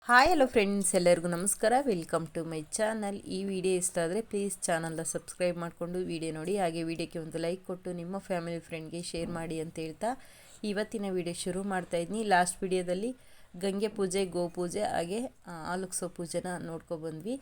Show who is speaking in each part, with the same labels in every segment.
Speaker 1: Hi hello friends, ಎಲ್ಲರಿಗೂ ನಮಸ್ಕಾರ. Welcome to my channel. ಈ ವಿಡಿಯೋ ಇಷ್ಟ ಆದರೆ ಪ್ಲೀಸ್ ಚಾನಲ್ನ ಸಬ್ಸ್ಕ್ರೈಬ್ ಮಾಡಿಕೊಂಡು ವಿಡಿಯೋ ನೋಡಿ, ಹಾಗೆ ವಿಡಿಯೋಕ್ಕೆ ಒಂದು ಲೈಕ್ ಕೊಟ್ಟು ನಿಮ್ಮ ಫ್ಯಾಮಿಲಿ ಫ್ರೆಂಡ್ಗೆ ಶೇರ್ ಮಾಡಿ ಅಂತ ಹೇಳ್ತಾ ಇವತ್ತಿನ ವಿಡಿಯೋ ಶುರು ಮಾಡ್ತಾಯಿದ್ದೀನಿ. ಲಾಸ್ಟ್ ವಿಡಿಯೋದಲ್ಲಿ ಗಂಗೆ ಪೂಜೆ, ಗೋಪೂಜೆ ಹಾಗೆ ಆಲುಕ್ಸೋ ಪೂಜೆನ ನೋಡ್ಕೊಬಂದ್ವಿ.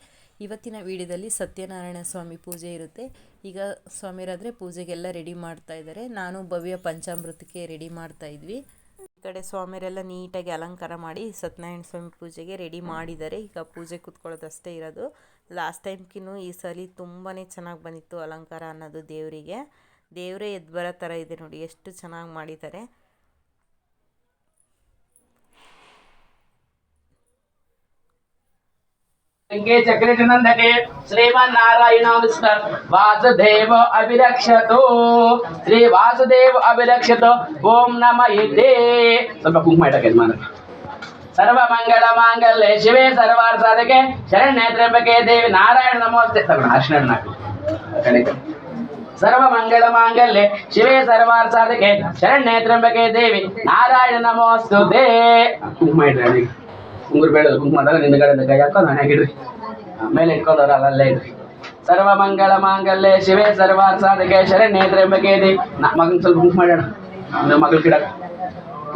Speaker 1: ಇವತ್ತಿನ ವಿಡಿಯೋದಲ್ಲಿ ಸತ್ಯನಾರಾಯಣ ಸ್ವಾಮಿ ಪೂಜೆ ಇರುತ್ತೆ. ಈಗ ಸ್ವಾಮಿಯರಾದರೆ ಪೂಜೆಗೆಲ್ಲ ರೆಡಿ ಮಾಡ್ತಾ ಇದ್ದಾರೆ. ನಾನು ಭವ್ಯ ಪಂಚಾಮೃತಕ್ಕೆ ರೆಡಿ ಮಾಡ್ತಾಯಿದ್ವಿ. ಈ ಕಡೆ ಸ್ವಾಮಿಯರೆಲ್ಲ ನೀಟಾಗಿ ಅಲಂಕಾರ ಮಾಡಿ ಸತ್ಯನಾರಾಯಣ ಸ್ವಾಮಿ ಪೂಜೆಗೆ ರೆಡಿ ಮಾಡಿದ್ದಾರೆ. ಈಗ ಪೂಜೆ ಕೂತ್ಕೊಳ್ಳೋದಷ್ಟೇ ಇರೋದು. ಲಾಸ್ಟ್ ಟೈಮ್ಗಿನ್ನೂ ಈ ಸಲ ತುಂಬಾ ಚೆನ್ನಾಗಿ ಬಂದಿತ್ತು ಅಲಂಕಾರ ಅನ್ನೋದು. ದೇವರೇ ಎದ್ದು ಬರೋ ಥರ ಇದೆ ನೋಡಿ, ಎಷ್ಟು ಚೆನ್ನಾಗಿ ಮಾಡಿದ್ದಾರೆ.
Speaker 2: चक्रनंदने श्रीमन्नारायण वासुदेव अभिरक्षतो श्री वासुदेव अभिरक्षतो ओम नमः इति ಸ್ವಲ್ಪ ಕುಂಕುಮ ಇಡಕ್ಕೆ ಸರ್ವ ಮಂಗಳ ಮಾಂಗಲ್ಯೆ ಶಿವೆ ಸರ್ವಾರ್ಥ ಸಾಧಕೆ ಶರಣ್ಯೇ ತ್ರ್ಯಂಬಕೆ ದೇವಿ ನಾರಾಯಣ ನಮೋಸ್ತೆ ಅರ್ಶನ ಸರ್ವ ಮಂಗಳ ಮಾಂಗಲ್ಯೆ ಶಿವೆ ಸರ್ವಾರ್ಥ ಸಾಧಕೆ ಶರಣ್ಯೇ ತ್ರ್ಯಂಬಕೆ ದೇವಿ ನಾರಾಯಣ ನಮೋಸ್ತುತೆ. ಕುಂಕುಮ ಇಡ್ರಿ, ಉಂಗುರು ಬೇಡದು ಕುಂಕುಮದಾಗ ನಿಂದಗಡೆ ಕೈ ಹಾಕೊಂಡು ಮನೆ ಹಾಕಿಡ್ರಿ, ಮೇಲೆ ಇಟ್ಕೊಂಡವ್ರಲ್ಲ ಅಲ್ಲೇ ಇಡ್ರಿ. ಸರ್ವ ಮಂಗಳ ಮಾಂಗಲ್ಯೆ ಶಿವೆ ಸರ್ವಾರ್ಥ ಸಾಧಕೆ ಶರಣ್ಯೇ ತ್ರ್ಯಂಬಕೆ ದೇವಿ. ಮಗನ್ ಸ್ವಲ್ಪ ಕುಂಕುಮ ಮಾಡೋಣ, ಮಗಳು ಗಿಡ.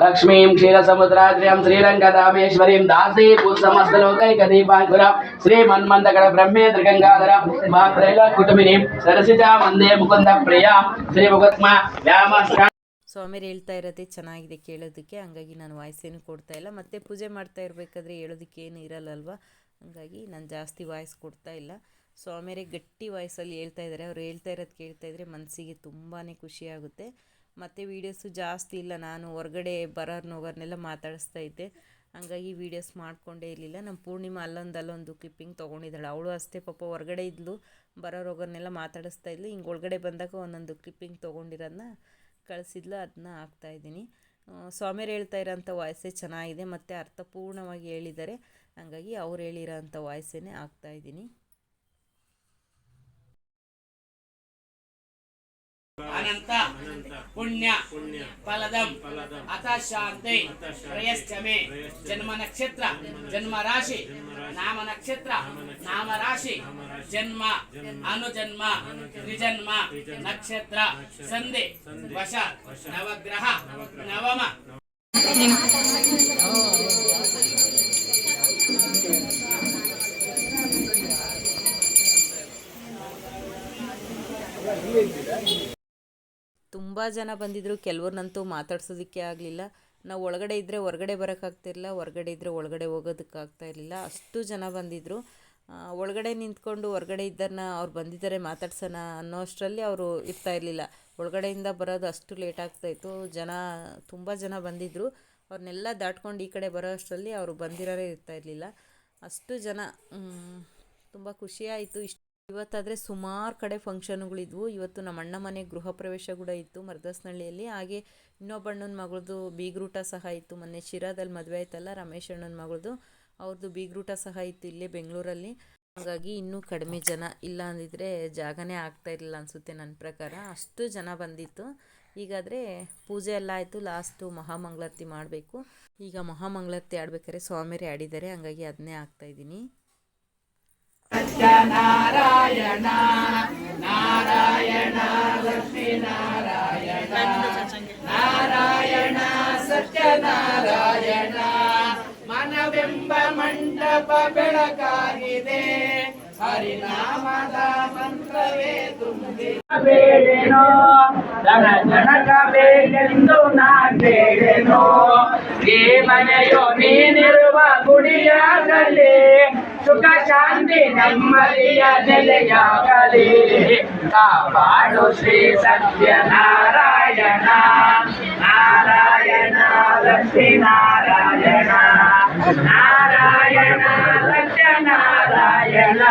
Speaker 2: ಲಕ್ಷ್ಮೀಂ ಕ್ಷೀರ ಸಮುದ್ರಾದ್ರಿಯಂ ಶ್ರೀರಂಗಧಾಮೇಶ್ವರೀಂ ದಾಸಿ ಸಮಸ್ತ ಲೋಕೈಕ ದೀಪಾಂಕುರಂ ಶ್ರೀ ಮನ್ಮಂದಗಳ ಬ್ರಹ್ಮೇಂದ್ರ ಗಂಗಾಧರ ಮಾತ್ರೈಲ ಕುಟುಂಬಿನೀಂ ಸರಸಿಜಾ ವಂದೇ ಮುಕುಂದ ಪ್ರಿಯಾ ಶ್ರೀ ಮುಗತ್ಮ ವ್ಯಾಮ.
Speaker 1: ಸ್ವಾಮಿಯರು ಹೇಳ್ತಾ ಇರೋದೇ ಚೆನ್ನಾಗಿದೆ ಕೇಳೋದಕ್ಕೆ, ಹಂಗಾಗಿ ನಾನು ವಾಯ್ಸೇನು ಕೊಡ್ತಾ ಇಲ್ಲ. ಮತ್ತು ಪೂಜೆ ಮಾಡ್ತಾ ಇರಬೇಕಾದ್ರೆ ಹೇಳೋದಕ್ಕೆ ಏನು ಇರಲ್ಲಲ್ವ, ಹಂಗಾಗಿ ನಾನು ಜಾಸ್ತಿ ವಾಯ್ಸ್ ಕೊಡ್ತಾ ಇಲ್ಲ. ಸ್ವಾಮಿಯರೇ ಗಟ್ಟಿ ವಾಯ್ಸಲ್ಲಿ ಹೇಳ್ತಾ ಇದ್ದಾರೆ. ಅವ್ರು ಹೇಳ್ತಾ ಇರೋದು ಕೇಳ್ತಾ ಇದ್ದರೆ ಮನಸ್ಸಿಗೆ ತುಂಬಾ ಖುಷಿಯಾಗುತ್ತೆ. ಮತ್ತು ವೀಡಿಯೋಸು ಜಾಸ್ತಿ ಇಲ್ಲ, ನಾನು ಹೊರಗಡೆ ಬರೋರ್ನೋಗೋರ್ನೆಲ್ಲ ಮಾತಾಡಿಸ್ತಾ ಇದ್ದೆ, ಹಂಗಾಗಿ ವೀಡಿಯೋಸ್ ಮಾಡಿಕೊಂಡೇ ಇರಲಿಲ್ಲ. ನಮ್ಮ ಪೂರ್ಣಿಮಾ ಅಲ್ಲೊಂದು ಕ್ಲಿಪ್ಪಿಂಗ್ ತೊಗೊಂಡಿದ್ದಾಳೆ. ಅವಳು ಅಷ್ಟೇ ಪಾಪ ಹೊರಗಡೆ ಇದ್ಲು, ಬರೋರ್ನೆಲ್ಲ ಮಾತಾಡಿಸ್ತಾ ಇದ್ಲು. ಹಿಂಗೆ ಒಳಗಡೆ ಬಂದಾಗ ಒಂದೊಂದು ಕ್ಲಿಪ್ಪಿಂಗ್ ತೊಗೊಂಡಿರೋದನ್ನ ಕಳಿಸಿದ್ಲು, ಅದನ್ನ ಹಾಕ್ತಾಯಿದ್ದೀನಿ. ಸ್ವಾಮಿಯರು ಹೇಳ್ತಾ ಇರೋಂಥ ವಾಯ್ಸೇ ಚೆನ್ನಾಗಿದೆ ಮತ್ತು ಅರ್ಥಪೂರ್ಣವಾಗಿ ಹೇಳಿದ್ದಾರೆ, ಹಾಗಾಗಿ ಅವ್ರು ಹೇಳಿರೋ ಅಂಥ ವಾಯ್ಸೇನೆ ಹಾಕ್ತಾಯಿದ್ದೀನಿ.
Speaker 2: ಅನಂತ ಪುಣ್ಯ ಫಲದಂ ಅಥ ಶಾಂತಿ ಪ್ರಯಶ್ಚಮೆ ಜನ್ಮ ನಕ್ಷತ್ರ ಜನ್ಮ ರಾಶಿ ನಾಮ ನಕ್ಷತ್ರ ನಾಮ ರಾಶಿ ಜನ್ಮ ಅನುಜನ್ಮ ತ್ರಿಜನ್ಮ ನಕ್ಷತ್ರ ಸಂಧಿ ವಶ ನವಗ್ರಹ ನವಮ.
Speaker 1: ತುಂಬ ಜನ ಬಂದಿದ್ದರು, ಕೆಲವ್ರನ್ನಂತೂ ಮಾತಾಡ್ಸೋದಕ್ಕೆ ಆಗಲಿಲ್ಲ. ನಾವು ಒಳಗಡೆ ಇದ್ದರೆ ಹೊರಗಡೆ ಬರೋಕ್ಕಾಗ್ತಾಯಿರಲಿಲ್ಲ, ಹೊರಗಡೆ ಇದ್ದರೆ ಒಳಗಡೆ ಹೋಗೋದಕ್ಕಾಗ್ತಾಯಿರಲಿಲ್ಲ, ಅಷ್ಟು ಜನ ಬಂದಿದ್ದರು. ಒಳಗಡೆ ನಿಂತ್ಕೊಂಡು ಹೊರಗಡೆ ಇದ್ದರನ್ನ ಅವ್ರು ಬಂದಿದ್ದಾರೆ ಮಾತಾಡ್ಸೋಣ ಅನ್ನೋ ಅಷ್ಟರಲ್ಲಿ ಅವರು ಇರ್ತಾಯಿರಲಿಲ್ಲ. ಒಳಗಡೆಯಿಂದ ಬರೋದು ಅಷ್ಟು ಲೇಟ್ ಆಗ್ತಾಯಿತ್ತು. ತುಂಬ ಜನ ಬಂದಿದ್ದರು. ಅವ್ರನ್ನೆಲ್ಲ ದಾಟ್ಕೊಂಡು ಈ ಕಡೆ ಬರೋ ಅಷ್ಟರಲ್ಲಿ ಅವರು ಬಂದಿರೋರೇ ಇರ್ತಾಯಿರಲಿಲ್ಲ, ಅಷ್ಟು ಜನ. ತುಂಬ ಖುಷಿಯಾಯಿತು. ಇವತ್ತಾದರೆ ಸುಮಾರು ಕಡೆ ಫಂಕ್ಷನ್ಗಳಿದ್ವು. ಇವತ್ತು ನಮ್ಮ ಅಣ್ಣ ಮನೆ ಗೃಹ ಪ್ರವೇಶ ಕೂಡ ಇತ್ತು ಮರ್ದಸ್ನಹಳ್ಳಿಯಲ್ಲಿ. ಹಾಗೆ ಇನ್ನೊಬ್ಬಣ್ಣನ ಮಗಳದು ಬೀಗ್ರೂಟ ಸಹ ಇತ್ತು. ಮೊನ್ನೆ ಶಿರಾದಲ್ಲಿ ಮದುವೆ ಆಯ್ತಲ್ಲ ರಮೇಶ್ ಅಣ್ಣನ ಮಗಳದು, ಅವ್ರದ್ದು ಬೀಗ್ರೂಟ ಸಹ ಇತ್ತು ಇಲ್ಲೇ ಬೆಂಗಳೂರಲ್ಲಿ. ಹಾಗಾಗಿ ಇನ್ನೂ ಕಡಿಮೆ ಜನ, ಇಲ್ಲ ಅಂದಿದ್ರೆ ಜಾಗನೇ ಆಗ್ತಾಯಿರಲಿಲ್ಲ ಅನಿಸುತ್ತೆ ನನ್ನ ಪ್ರಕಾರ, ಅಷ್ಟು ಜನ ಬಂದಿತ್ತು. ಈಗಾದರೆ ಪೂಜೆ ಎಲ್ಲ ಆಯಿತು, ಲಾಸ್ಟು ಮಹಾಮಂಗಳಾರತಿ ಮಾಡಬೇಕು. ಈಗ ಮಹಾಮಂಗಳಾರತಿ ಆಡ್ಬೇಕಾದ್ರೆ ಸ್ವಾಮಿಯರೇ ಆಡಿದ್ದಾರೆ, ಹಂಗಾಗಿ ಅದನ್ನೇ ಹಾಕ್ತಾಯಿದ್ದೀನಿ.
Speaker 2: ಸತ್ಯನಾರಾಯಣ ನಾರಾಯಣ ಲಕ್ಷ್ಮೀ ನಾರಾಯಣ ನಾರಾಯಣ ಸತ್ಯನಾರಾಯಣ ಮನವೆಂಬ ಮಂಟಪ ಬೆಳಕಾಗಿದೆ, ಹರಿನಾಮದ ಮಂತ್ರವೇ ತುಂಬಿ ಬೇಡೇನೋ ದನ ಜನಕ ಬೇಕೆಂದು ನಾ ಬೇಡೇನೋ. ಈ ಮನೆಯೋ ನೀನಿರುವ ಗುಡಿಯಾಗಲಿ, ಸುಖ ಶಾಂತಿ ನೆಮ್ಮದಿಯ ನೆಲೆಯಾಗಲಿ. ಕಾಪಾಡು ಶ್ರೀ ಸತ್ಯನಾರಾಯಣ ನಾರಾಯಣ ಲಕ್ಷ್ಮೀ ನಾರಾಯಣ ನಾರಾಯಣ ಸತ್ಯನಾರಾಯಣ.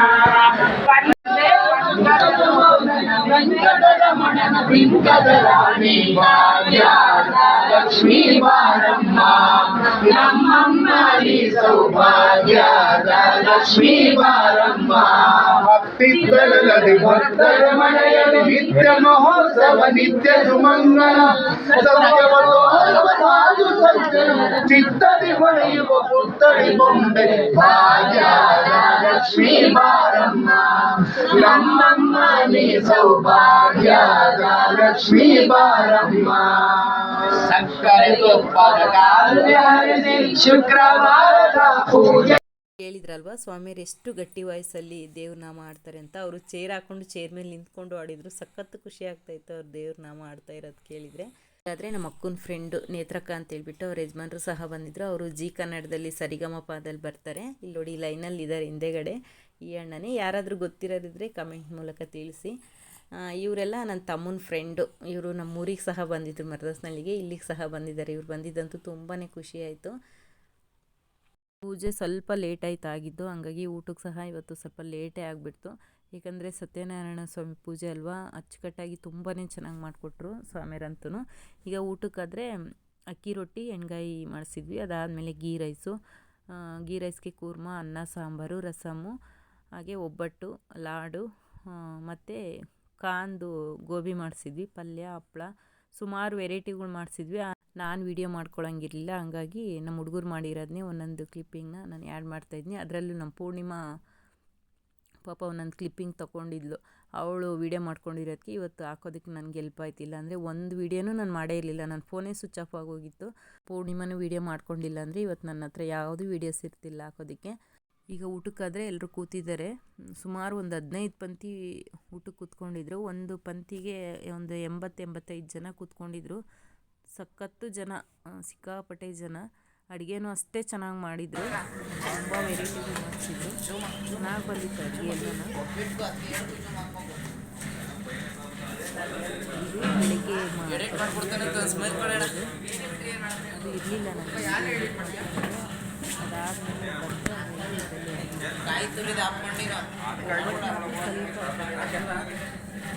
Speaker 2: ವೆಂಕಟರಮಣನ ಬಿಂಕದ ರಾಣಿ ಭಾಗ್ಯದ ಲಕ್ಷ್ಮೀ ಬಾರಮ್ಮ, ನಮ್ಮಮ್ಮ ಸೌಭಾಗ್ಯದ ಲಕ್ಷ್ಮೀ ಬಾರಮ್ಮ
Speaker 3: ಭಕ್ತಿದ್ದರದಿ ಭಕ್ತರ ಮನೆಯಲ್ಲಿ ನಿತ್ಯ ಮಹೋತ್ಸವ ನಿತ್ಯ ಸುಮಂಗಲ ಸತ್ಯವ ತೋರುವ ಸಾಧು ಸಂತರು ಚಿತ್ತದಿ ಹೊಳೆಯುವ ಪುತ್ತಳಿ ಬೊಂಬೆ ಭಾಗ್ಯದ ಲಕ್ಷ್ಮೀ ಬಾರಮ್ಮ ನಮ್ಮಮ್ಮ ನೀ ಸೌಭಾಗ್ಯದ ಲಕ್ಷ್ಮೀ ಬಾರಮ್ಮ
Speaker 2: ಸಕ್ಕರೆ ತುಪ್ಪದ ಕಾಲುವೆ ಹರಿಸಿ ಶುಕ್ರವಾರದ ಪೂಜೆ.
Speaker 1: ಹೇಳಿದ್ರಲ್ವ ಸ್ವಾಮಿಯರು ಎಷ್ಟು ಗಟ್ಟಿ ವಯಸ್ಸಲ್ಲಿ ದೇವ್ರ ನಾಮ ಆಡ್ತಾರೆ ಅಂತ. ಅವರು ಚೇರ್ ಹಾಕೊಂಡು ಚೇರ್ ಮೇಲೆ ನಿಂತ್ಕೊಂಡು ಆಡಿದ್ರು. ಸಖತ್ತು ಖುಷಿ ಆಗ್ತಾಯಿತ್ತು ಅವ್ರು ದೇವ್ರ ನಾಮ ಆಡ್ತಾ ಇರೋದು ಕೇಳಿದರೆ. ಆದರೆ ನಮ್ಮ ಅಕ್ಕನ ಫ್ರೆಂಡು ನೇತ್ರಕ್ಕ ಅಂತ ಹೇಳ್ಬಿಟ್ಟು ಅವ್ರ ಯಜಮಾನರು ಸಹ ಬಂದಿದ್ದರು. ಅವರು ಜಿ ಕನ್ನಡದಲ್ಲಿ ಸರಿಗಮಪದಲ್ಲಿ ಬರ್ತಾರೆ. ಇಲ್ಲಿ ನೋಡಿ ಲೈನಲ್ಲಿ ಇದ್ದಾರೆ ಹಿಂದೆಗಡೆ ಈ ಅಣ್ಣನೇ. ಯಾರಾದರೂ ಗೊತ್ತಿರೋದಿದ್ರೆ ಕಮೆಂಟ್ ಮೂಲಕ ತಿಳಿಸಿ. ಇವರೆಲ್ಲ ನನ್ನ ತಮ್ಮನ ಫ್ರೆಂಡು. ಇವರು ನಮ್ಮ ಊರಿಗೆ ಸಹ ಬಂದಿದ್ದರು, ಮರದಸ್ನಳ್ಳಿಗೆ. ಇಲ್ಲಿಗೆ ಸಹ ಬಂದಿದ್ದಾರೆ. ಇವ್ರು ಬಂದಿದ್ದಂತೂ ತುಂಬಾ ಖುಷಿ ಆಯಿತು. ಪೂಜೆ ಸ್ವಲ್ಪ ಲೇಟಾಯ್ತು ಆಗಿದ್ದು, ಹಂಗಾಗಿ ಊಟಕ್ಕೆ ಸಹ ಇವತ್ತು ಸ್ವಲ್ಪ ಲೇಟೇ ಆಗಿಬಿಡ್ತು. ಏಕೆಂದರೆ ಸತ್ಯನಾರಾಯಣ ಸ್ವಾಮಿ ಪೂಜೆ ಅಲ್ವಾ, ಅಚ್ಚುಕಟ್ಟಾಗಿ ತುಂಬಾ ಚೆನ್ನಾಗಿ ಮಾಡಿಕೊಟ್ರು ಸ್ವಾಮಿಯರಂತೂ. ಈಗ ಊಟಕ್ಕಾದರೆ ಅಕ್ಕಿ ರೊಟ್ಟಿ ಎಣ್ಗಾಯಿ ಮಾಡಿಸಿದ್ವಿ. ಅದಾದಮೇಲೆ ಗೀ ರೈಸ್ಗೆ ಕೂರ್ಮ, ಅನ್ನ ಸಾಂಬಾರು, ರಸಮ್ಮು, ಹಾಗೆ ಒಬ್ಬಟ್ಟು, ಲಾಡು ಮತ್ತು ಕಾಂದು ಗೋಬಿ ಮಾಡಿಸಿದ್ವಿ, ಪಲ್ಯ, ಹಪ್ಪಳ, ಸುಮಾರು ವೆರೈಟಿಗಳು ಮಾಡಿಸಿದ್ವಿ. ನಾನು ವೀಡಿಯೋ ಮಾಡ್ಕೊಳಂಗಿರಲಿಲ್ಲ, ಹಂಗಾಗಿ ನಮ್ಮ ಹುಡುಗರು ಮಾಡಿರೋದನ್ನೇ ಒಂದೊಂದು ಕ್ಲಿಪ್ಪಿಂಗ್ನ ನಾನು ಆ್ಯಡ್ ಮಾಡ್ತಾಯಿದ್ನಿ. ಅದರಲ್ಲೂ ನಮ್ಮ ಪೂರ್ಣಿಮಾ ಪಾಪ ಒಂದೊಂದು ಕ್ಲಿಪ್ಪಿಂಗ್ ತೊಗೊಂಡಿದ್ಲು. ಅವಳು ವೀಡಿಯೋ ಮಾಡ್ಕೊಂಡಿರೋದಕ್ಕೆ ಇವತ್ತು ಹಾಕೋದಕ್ಕೆ ನನಗೆ ಹೆಲ್ಪ್ ಆಯ್ತಿಲ್ಲ. ಅಂದರೆ ಒಂದು ವೀಡಿಯೋನೂ ನಾನು ಮಾಡೇ ಇರಲಿಲ್ಲ, ನನ್ನ ಫೋನೇ ಸ್ವಿಚ್ ಆಫ್ ಆಗೋಗಿತ್ತು. ಪೂರ್ಣಿಮಾನು ವೀಡಿಯೋ ಮಾಡ್ಕೊಂಡಿಲ್ಲ ಅಂದರೆ ಇವತ್ತು ನನ್ನ ಹತ್ರ ಯಾವುದೂ ವೀಡಿಯೋಸ್ ಇರ್ತಿಲ್ಲ ಹಾಕೋದಕ್ಕೆ. ಈಗ ಊಟಕ್ಕಾದರೆ ಎಲ್ಲರೂ ಕೂತಿದ್ದಾರೆ. ಸುಮಾರು ಒಂದು 15 ಪಂಕ್ತಿ ಊಟಕ್ಕೆ ಕೂತ್ಕೊಂಡಿದ್ರು. ಒಂದು ಪಂಕ್ತಿಗೆ ಒಂದು 80-85 ಜನ ಕೂತ್ಕೊಂಡಿದ್ರು. ಸಖತ್ತು ಜನ, ಸಿಕ್ಕಾಪಟ್ಟೆ ಜನ. ಅಡುಗೆನೂ ಅಷ್ಟೇ ಚೆನ್ನಾಗಿ ಮಾಡಿದರು. ತುಂಬ ವೆರೈಟಿಗಳು ಮಾಡಿಸಿದ್ರು. ಚೆನ್ನಾಗಿ ಬಂದಿತ್ತು ಅಡುಗೆ ಎಲ್ಲನೂ. ಇದು ಬೆಳಗ್ಗೆ ಅದು ಇರಲಿಲ್ಲ ನನಗೆ. ಅದಾದಮೇಲೆ ಬಂದು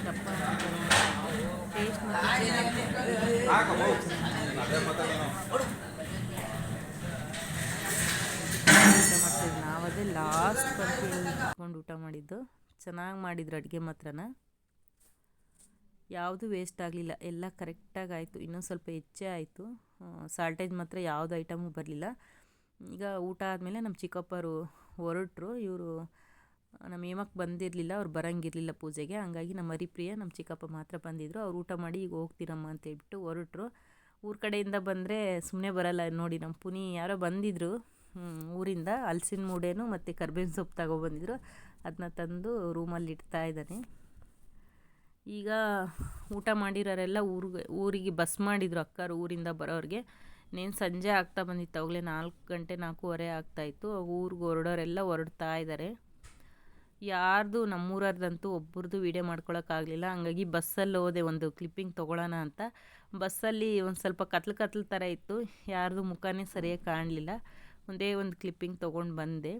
Speaker 1: ದಪ್ಪ ಟೇಸ್ಟ್ ಮಾಡ್ತಿದ್ವಿ. ನಾವದೇ ಲಾಸ್ಟ್ ಪಂಕ್ತಿಯಲ್ಲಿ ಕುತ್ಕೊಂಡು ಊಟ ಮಾಡಿದ್ದು. ಚೆನ್ನಾಗಿ ಮಾಡಿದ್ರು ಅಡುಗೆ ಮಾತ್ರನ. ಯಾವುದು ವೇಸ್ಟ್ ಆಗಲಿಲ್ಲ, ಎಲ್ಲ ಕರೆಕ್ಟಾಗಿ ಆಯಿತು. ಇನ್ನೂ ಸ್ವಲ್ಪ ಹೆಚ್ಚೇ ಆಯಿತು. ಸಾಲ್ಟೇಜ್ ಮಾತ್ರ ಯಾವುದು ಐಟಮು ಬರಲಿಲ್ಲ. ಈಗ ಊಟ ಆದಮೇಲೆ ನಮ್ಮ ಚಿಕ್ಕಪ್ಪರು ಹೊರಟರು. ಇವರು ನಮ್ಮ ಹೇಮಕ್ಕೆ ಬಂದಿರಲಿಲ್ಲ, ಅವ್ರು ಬರೋಂಗಿರಲಿಲ್ಲ ಪೂಜೆಗೆ. ಹಂಗಾಗಿ ನಮ್ಮ ಹರಿಪ್ರಿಯ, ನಮ್ಮ ಚಿಕ್ಕಪ್ಪ ಮಾತ್ರ ಬಂದಿದ್ದರು. ಅವ್ರು ಊಟ ಮಾಡಿ ಈಗ ಹೋಗ್ತೀರಮ್ಮ ಅಂತೇಳ್ಬಿಟ್ಟು ಹೊರಟರು. ಊರ ಕಡೆಯಿಂದ ಬಂದರೆ ಸುಮ್ಮನೆ ಬರಲ್ಲ ನೋಡಿ. ನಮ್ಮ ಪುನಿ ಯಾರೋ ಬಂದಿದ್ದರು ಊರಿಂದ, ಹಲಸಿನ ಮೂಡೇನು ಮತ್ತು ಕರ್ಬೇವಿನ ಸೊಪ್ಪು ತಗೊಬಂದಿದ್ರು. ಅದನ್ನ ತಂದು ರೂಮಲ್ಲಿ ಇಡ್ತಾ ಇದ್ದಾನೆ. ಈಗ ಊಟ ಮಾಡಿರೋರೆಲ್ಲ ಊರಿಗೆ ಬಸ್ ಮಾಡಿದರು ಅಕ್ಕರು ಊರಿಂದ ಬರೋರಿಗೆ. ನೇನು ಸಂಜೆ ಆಗ್ತಾ ಬಂದಿತ್ತು, ಅವಾಗಲೇ 4 ಗಂಟೆ 4:15 ಆಗ್ತಾಯಿತ್ತು. ಊರಿಗೆ ಹೊರಡೋರೆಲ್ಲ ಹೊರಡ್ತಾ ಇದ್ದಾರೆ. ಯಾರ್ದು ನಮ್ಮೂರವ್ರದಂತೂ ಒಬ್ಬರದು ವೀಡಿಯೋ ಮಾಡ್ಕೊಳಕ್ಕಾಗಲಿಲ್ಲ. ಹಂಗಾಗಿ ಬಸ್ಸಲ್ಲಿ ಹೋದೆ ಒಂದು ಕ್ಲಿಪ್ಪಿಂಗ್ ತೊಗೊಳ್ಳೋಣ ಅಂತ. ಬಸ್ಸಲ್ಲಿ ಒಂದು ಸ್ವಲ್ಪ ಕತ್ಲು ಥರ ಇತ್ತು, ಯಾರ್ದು ಮುಖನೇ ಸರಿಯಾಗಿ ಕಾಣಲಿಲ್ಲ. ಒಂದೇ ಒಂದು ಕ್ಲಿಪ್ಪಿಂಗ್ ತೊಗೊಂಡು ಬಂದೆ.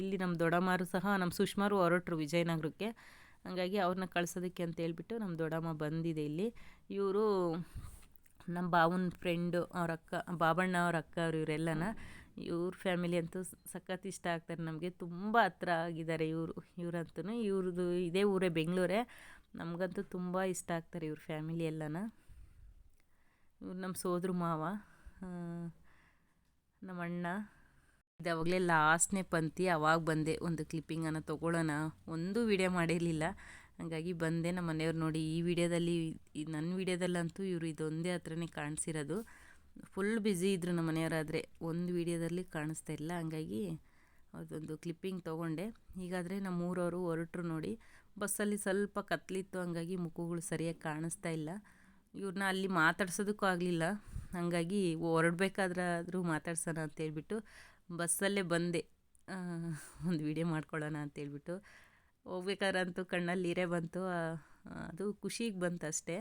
Speaker 1: ಇಲ್ಲಿ ನಮ್ಮ ದೊಡ್ಡಮ್ಮರು ಸಹ, ನಮ್ಮ ಸುಷ್ಮಾರು ಹೊರಟರು ವಿಜಯನಗರಕ್ಕೆ. ಹಂಗಾಗಿ ಅವ್ರನ್ನ ಕಳ್ಸೋದಕ್ಕೆ ಅಂತ ಹೇಳ್ಬಿಟ್ಟು ನಮ್ಮ ದೊಡ್ಡಮ್ಮ ಬಂದಿದೆ ಇಲ್ಲಿ. ಇವರು ನಮ್ಮ ಬಾವನ ಫ್ರೆಂಡು, ಅವ್ರ ಅಕ್ಕ, ಬಾಬಣ್ಣ ಅವ್ರ ಅಕ್ಕ ಅವರು. ಇವರೆಲ್ಲನ ಇವ್ರ ಫ್ಯಾಮಿಲಿ ಅಂತೂ ಸಖತ್ ಇಷ್ಟ ಆಗ್ತಾರೆ ನಮಗೆ. ತುಂಬ ಹತ್ರ ಆಗಿದ್ದಾರೆ ಇವರಂತೂ. ಇವ್ರದ್ದು ಇದೇ ಊರೇ, ಬೆಂಗಳೂರೇ. ನಮಗಂತೂ ತುಂಬ ಇಷ್ಟ ಆಗ್ತಾರೆ ಇವ್ರ ಫ್ಯಾಮಿಲಿ ಎಲ್ಲನ. ಇವ್ರು ನಮ್ಮ ಸೋದ್ರ ಮಾವ, ನಮ್ಮ ಅಣ್ಣ. ಇದಾವಾಗಲೇ ಲಾಸ್ಟ್ನೇ ಪಂಕ್ತಿ. ಅವಾಗ ಬಂದೆ ಒಂದು ಕ್ಲಿಪ್ಪಿಂಗನ್ನು ತೊಗೊಳ್ಳೋಣ, ಒಂದು ವೀಡಿಯೋ ಮಾಡಿರಲಿಲ್ಲ. ಹಾಗಾಗಿ ಬಂದೆ. ನಮ್ಮ ಮನೆಯವ್ರು ನೋಡಿ, ಈ ವಿಡಿಯೋದಲ್ಲಿ, ನನ್ನ ವೀಡಿಯೋದಲ್ಲಂತೂ ಇವರು ಇದೊಂದೇ ಹತ್ರನೇ ಕಾಣಿಸಿರೋದು. ಫುಲ್ ಬ್ಯುಸಿ ಇದ್ದರು ನಮ್ಮ ಮನೆಯವರಾದರೆ, ಒಂದು ವೀಡಿಯೋದಲ್ಲಿ ಕಾಣಿಸ್ತಾ ಇಲ್ಲ. ಹಂಗಾಗಿ ಅದೊಂದು ಕ್ಲಿಪ್ಪಿಂಗ್ ತೊಗೊಂಡೆ. ಹೀಗಾದರೆ ನಮ್ಮ ಊರವರು ಹೊರಟರು ನೋಡಿ. ಬಸ್ಸಲ್ಲಿ ಸ್ವಲ್ಪ ಕತ್ಲಿತ್ತು, ಹಂಗಾಗಿ ಮುಖಗಳು ಸರಿಯಾಗಿ ಕಾಣಿಸ್ತಾ ಇಲ್ಲ. ಇವ್ರನ್ನ ಅಲ್ಲಿ ಮಾತಾಡ್ಸೋದಕ್ಕೂ ಆಗಲಿಲ್ಲ. ಹಾಗಾಗಿ ಹೊರಡ್ಬೇಕಾದ್ರಾದರೂ ಮಾತಾಡ್ಸೋಣ ಅಂತೇಳ್ಬಿಟ್ಟು ಬಸ್ಸಲ್ಲೇ ಬಂದೆ, ಒಂದು ವೀಡಿಯೋ ಮಾಡ್ಕೊಳ್ಳೋಣ ಅಂತೇಳ್ಬಿಟ್ಟು. ಹೋಗ್ಬೇಕಾದ್ರಂತೂ ಕಣ್ಣಲ್ಲಿ ನೀರೇ ಬಂತು. ಅದು ಖುಷಿಗೆ ಬಂತು ಅಷ್ಟೇ.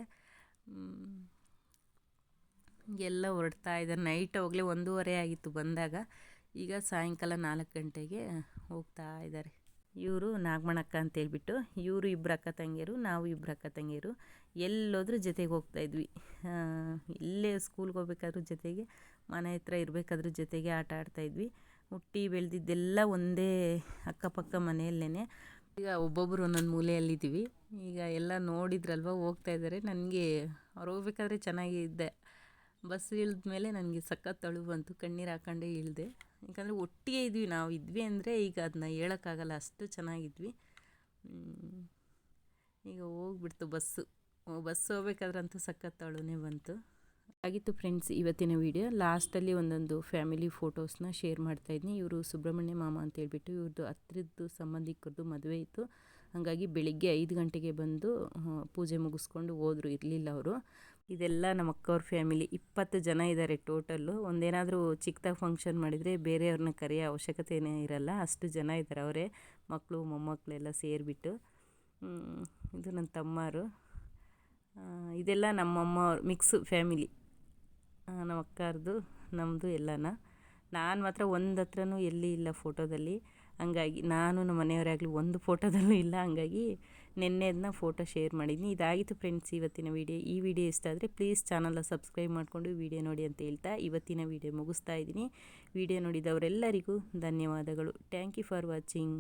Speaker 1: ಎಲ್ಲ ಹೊರಡ್ತಾ ಇದ್ದಾರೆ. ನೈಟ್ ಹೋಗಲೇ 1:30 ಆಗಿತ್ತು ಬಂದಾಗ. ಈಗ ಸಾಯಂಕಾಲ 4 ಗಂಟೆಗೆ ಹೋಗ್ತಾ ಇದ್ದಾರೆ. ಇವರು ನಾಗಮಣಕ್ಕ ಅಂತೇಳ್ಬಿಟ್ಟು. ಇವರು 2 ಅಕ್ಕ ತಂಗಿಯರು, ನಾವು 2 ಅಕ್ಕ ತಂಗಿಯರು. ಎಲ್ಲೋದ್ರೂ ಜೊತೆಗೆ ಹೋಗ್ತಾಯಿದ್ವಿ. ಎಲ್ಲೇ ಸ್ಕೂಲ್ಗೆ ಹೋಗ್ಬೇಕಾದ್ರೂ ಜೊತೆಗೆ, ಮನೆ ಹತ್ರ ಇರಬೇಕಾದ್ರೂ ಜೊತೆಗೆ ಆಟ ಆಡ್ತಾಯಿದ್ವಿ. ಹುಟ್ಟಿ ಬೆಳೆದಿದ್ದೆಲ್ಲ ಒಂದೇ ಅಕ್ಕಪಕ್ಕ ಮನೆಯಲ್ಲೇ. ಈಗ ಒಬ್ಬೊಬ್ಬರು ಒಂದೊಂದು ಮೂಲೆಯಲ್ಲಿದ್ದೀವಿ. ಈಗ ಎಲ್ಲ ನೋಡಿದ್ರಲ್ವ, ಹೋಗ್ತಾ ಇದ್ದಾರೆ. ನನಗೆ ಅವ್ರು ಹೋಗ್ಬೇಕಾದ್ರೆ ಚೆನ್ನಾಗಿದ್ದೆ. ಬಸ್ ಇಳಿದ ಮೇಲೆ ನನಗೆ ಸಖತ್ ಅಳು ಬಂತು, ಕಣ್ಣೀರು ಹಾಕೊಂಡೇ ಇಳಿದೆ. ಯಾಕಂದರೆ ಒಟ್ಟಿಗೆ ಇದ್ವಿ, ನಾವು ಇದ್ವಿ ಅಂದರೆ ಈಗ ಅದನ್ನ ಹೇಳೋಕ್ಕಾಗಲ್ಲ, ಅಷ್ಟು ಚೆನ್ನಾಗಿದ್ವಿ. ಈಗ ಹೋಗ್ಬಿಡ್ತು ಬಸ್ಸು ಹೋಗ್ಬೇಕಾದ್ರಂತೂ ಸಖತ್ ಅಳುನೇ ಬಂತು. ಆಗಿತ್ತು ಫ್ರೆಂಡ್ಸ್ ಇವತ್ತಿನ ವಿಡಿಯೋ. ಲಾಸ್ಟಲ್ಲಿ ಒಂದೊಂದು ಫ್ಯಾಮಿಲಿ ಫೋಟೋಸ್ನ ಶೇರ್ ಮಾಡ್ತಾಯಿದ್ನಿ. ಇವರು ಸುಬ್ರಹ್ಮಣ್ಯ ಮಾಮ ಅಂತೇಳ್ಬಿಟ್ಟು ಇವ್ರದ್ದು ಹತ್ತಿರದ್ದು ಸಂಬಂಧಿಕರದ್ದು ಮದುವೆ ಇತ್ತು. ಹಾಗಾಗಿ ಬೆಳಿಗ್ಗೆ 5 ಗಂಟೆಗೆ ಬಂದು ಪೂಜೆ ಮುಗಿಸ್ಕೊಂಡು ಹೋದರು, ಇರಲಿಲ್ಲ ಅವರು. ಇದೆಲ್ಲ ನಮ್ಮ ಅಕ್ಕವ್ರ ಫ್ಯಾಮಿಲಿ, 20 ಜನ ಇದ್ದಾರೆ ಟೋಟಲ್ಲು. ಒಂದೇನಾದರೂ ಚಿಕ್ಕದಾಗಿ ಫಂಕ್ಷನ್ ಮಾಡಿದರೆ ಬೇರೆಯವ್ರನ್ನ ಕರೆಯೋ ಅವಶ್ಯಕತೆಯೇ ಇರಲ್ಲ, ಅಷ್ಟು ಜನ ಇದ್ದಾರೆ. ಅವರೇ ಮಕ್ಕಳು ಮೊಮ್ಮಕ್ಕಳೆಲ್ಲ ಸೇರಿಬಿಟ್ಟು. ಇದು ನನ್ನ ತಮ್ಮರು. ಇದೆಲ್ಲ ನಮ್ಮಮ್ಮ ಮಿಕ್ಸು ಫ್ಯಾಮಿಲಿ, ನಮ್ಮ ಅಕ್ಕರದು ನಮ್ಮದು ಎಲ್ಲನ. ನಾನು ಮಾತ್ರ ಒಂದು ಹತ್ರನೂ ಎಲ್ಲಿ ಇಲ್ಲ ಫೋಟೋದಲ್ಲಿ. ಹಂಗಾಗಿ ನಾನು ನಮ್ಮ ಮನೆಯವರಾಗಲಿ ಒಂದು ಫೋಟೋದಲ್ಲೂ ಇಲ್ಲ. ಹಂಗಾಗಿ ನಿನ್ನೆ ಅದನ್ನ ಫೋಟೋ ಶೇರ್ ಮಾಡಿದ್ನಿ. ಇದಾಗಿತ್ತು ಫ್ರೆಂಡ್ಸ್ ಇವತ್ತಿನ ವಿಡಿಯೋ. ಈ ವಿಡಿಯೋ ಇಷ್ಟ ಆದರೆ ಪ್ಲೀಸ್ ಚಾನಲ್ನ ಸಬ್ಸ್ಕ್ರೈಬ್ ಮಾಡಿಕೊಂಡು ವಿಡಿಯೋ ನೋಡಿ ಅಂತ ಹೇಳ್ತಾ ಇವತ್ತಿನ ವಿಡಿಯೋ ಮುಗಿಸ್ತಾ ಇದ್ದೀನಿ. ವಿಡಿಯೋ ನೋಡಿದವರೆಲ್ಲರಿಗೂ ಧನ್ಯವಾದಗಳು. Thank you for watching.